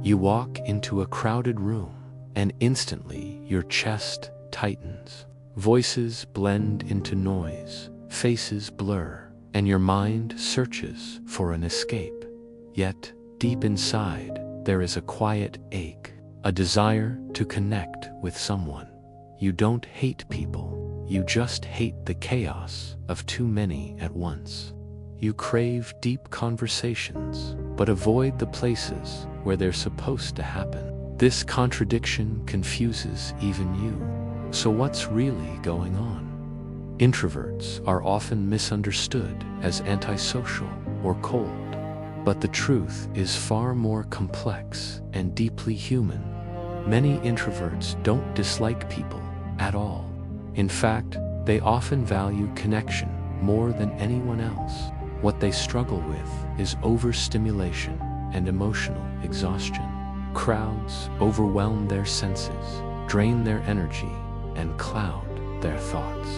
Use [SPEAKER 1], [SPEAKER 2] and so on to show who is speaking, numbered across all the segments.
[SPEAKER 1] You walk into a crowded room, and instantly your chest tightens. Voices blend into noise, faces blur, and your mind searches for an escape. Yet, deep inside, there is a quiet ache, a desire to connect with someone. You don't hate people, you just hate the chaos of too many at once. You crave deep conversations, but avoid the places where they're supposed to happen. This contradiction confuses even you. So what's really going on? Introverts are often misunderstood as antisocial or cold, but the truth is far more complex and deeply human. Many introverts don't dislike people at all. In fact, they often value connection more than anyone else. What they struggle with is overstimulation and emotional exhaustion. Crowds overwhelm their senses, drain their energy, and cloud their thoughts.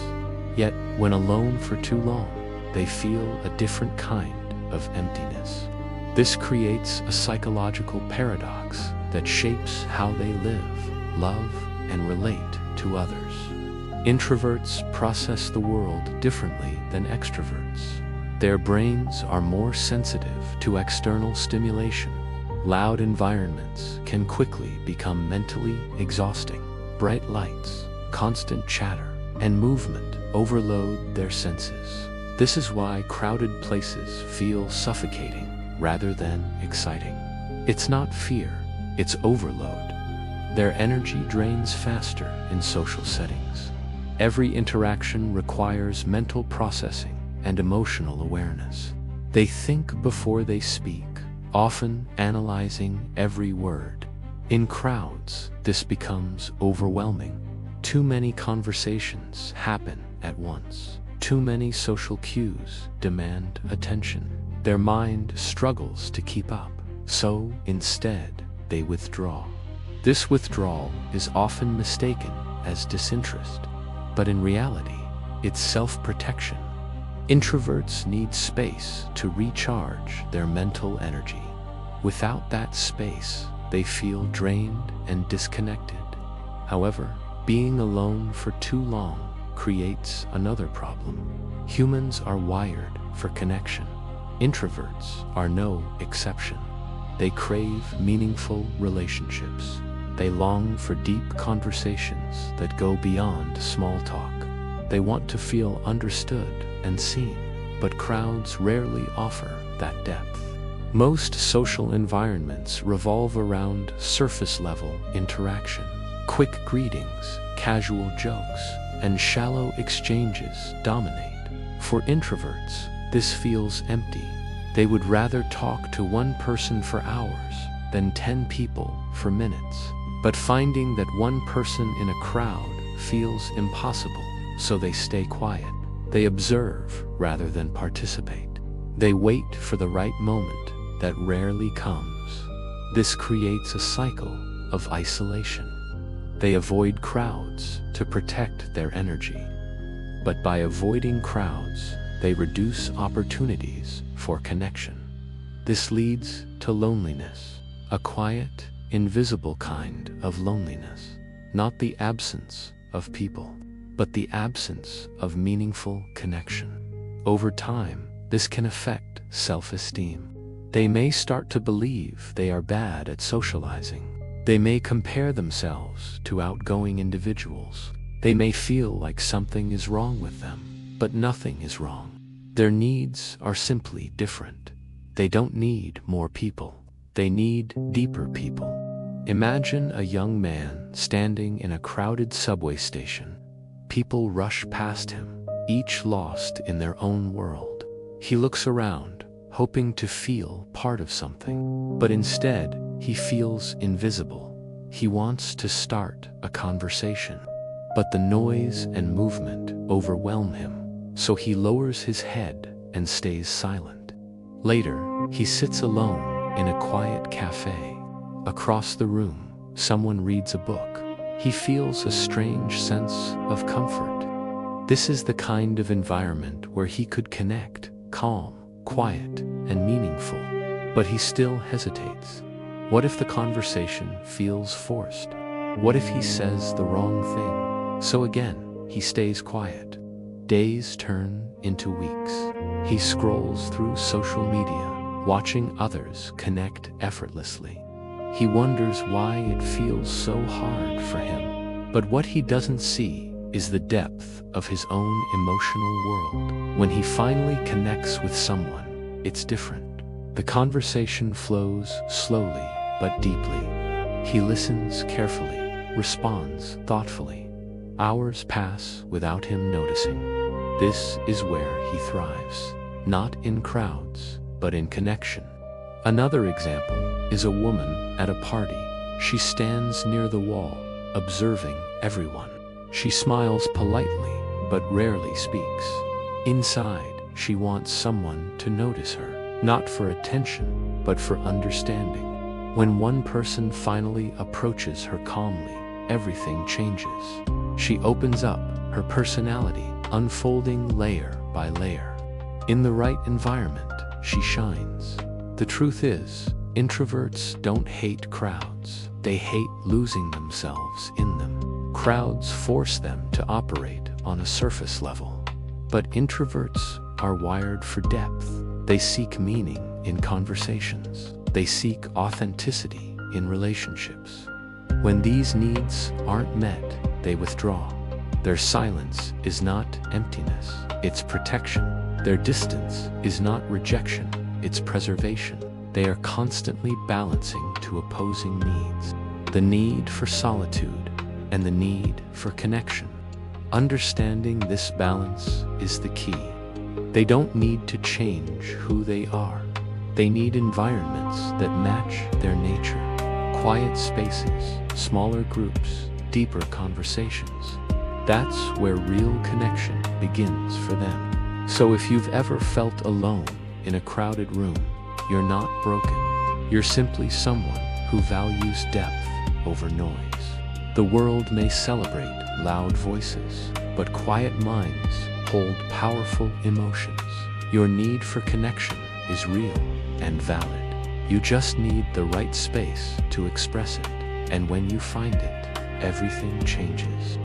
[SPEAKER 1] Yet, when alone for too long, they feel a different kind of emptiness. This creates a psychological paradox that shapes how they live, love, and relate to others. Introverts process the world differently than extroverts. Their brains are more sensitive to external stimulation. Loud environments can quickly become mentally exhausting. Bright lights, constant chatter, and movement overload their senses. This is why crowded places feel suffocating rather than exciting. It's not fear, it's overload. Their energy drains faster in social settings. Every interaction requires mental processing and emotional awareness. They think before they speak, often analyzing every word. In crowds, this becomes overwhelming. Too many conversations happen at once. Too many social cues demand attention. Their mind struggles to keep up, so instead they withdraw. This withdrawal is often mistaken as disinterest, but in reality, it's self-protection. Introverts need space to recharge their mental energy. Without that space, they feel drained and disconnected. However, being alone for too long creates another problem. Humans are wired for connection. Introverts are no exception. They crave meaningful relationships. They long for deep conversations that go beyond small talk. They want to feel understood and seen, but crowds rarely offer that depth. Most social environments revolve around surface-level interaction. Quick greetings, casual jokes, and shallow exchanges dominate. For introverts, this feels empty. They would rather talk to one person for hours than 10 people for minutes. But finding that one person in a crowd feels impossible, so they stay quiet. They observe rather than participate. They wait for the right moment that rarely comes. This creates a cycle of isolation. They avoid crowds to protect their energy. But by avoiding crowds, they reduce opportunities for connection. This leads to loneliness, a quiet, invisible kind of loneliness, not the absence of people, but the absence of meaningful connection. Over time, this can affect self-esteem. They may start to believe they are bad at socializing. They may compare themselves to outgoing individuals. They may feel like something is wrong with them, but nothing is wrong. Their needs are simply different. They don't need more people. They need deeper people. Imagine a young man standing in a crowded subway station. People rush past him, each lost in their own world. He looks around, hoping to feel part of something, but instead, he feels invisible. He wants to start a conversation, but the noise and movement overwhelm him, so he lowers his head and stays silent. Later, he sits alone in a quiet cafe. Across the room, someone reads a book. He feels a strange sense of comfort. This is the kind of environment where he could connect, calm, quiet, and meaningful. But he still hesitates. What if the conversation feels forced? What if he says the wrong thing? So again, he stays quiet. Days turn into weeks. He scrolls through social media, watching others connect effortlessly. He wonders why it feels so hard for him. But what he doesn't see is the depth of his own emotional world. When he finally connects with someone, it's different. The conversation flows slowly but deeply. He listens carefully, responds thoughtfully. Hours pass without him noticing. This is where he thrives, not in crowds, but in connection. Another example is a woman at a party. She stands near the wall, observing everyone. She smiles politely, but rarely speaks. Inside, she wants someone to notice her, not for attention, but for understanding. When one person finally approaches her calmly, everything changes. She opens up, her personality unfolding layer by layer. In the right environment, she shines. The truth is, introverts don't hate crowds. They hate losing themselves in them. Crowds force them to operate on a surface level. But introverts are wired for depth. They seek meaning in conversations. They seek authenticity in relationships. When these needs aren't met, they withdraw. Their silence is not emptiness, it's protection. Their distance is not rejection, it's preservation. They are constantly balancing two opposing needs: the need for solitude and the need for connection. Understanding this balance is the key. They don't need to change who they are. They need environments that match their nature. Quiet spaces, smaller groups, deeper conversations. That's where real connection begins for them. So if you've ever felt alone in a crowded room, you're not broken. You're simply someone who values depth over noise. The world may celebrate loud voices, but quiet minds hold powerful emotions. Your need for connection is real and valid. You just need the right space to express it. And when you find it, everything changes.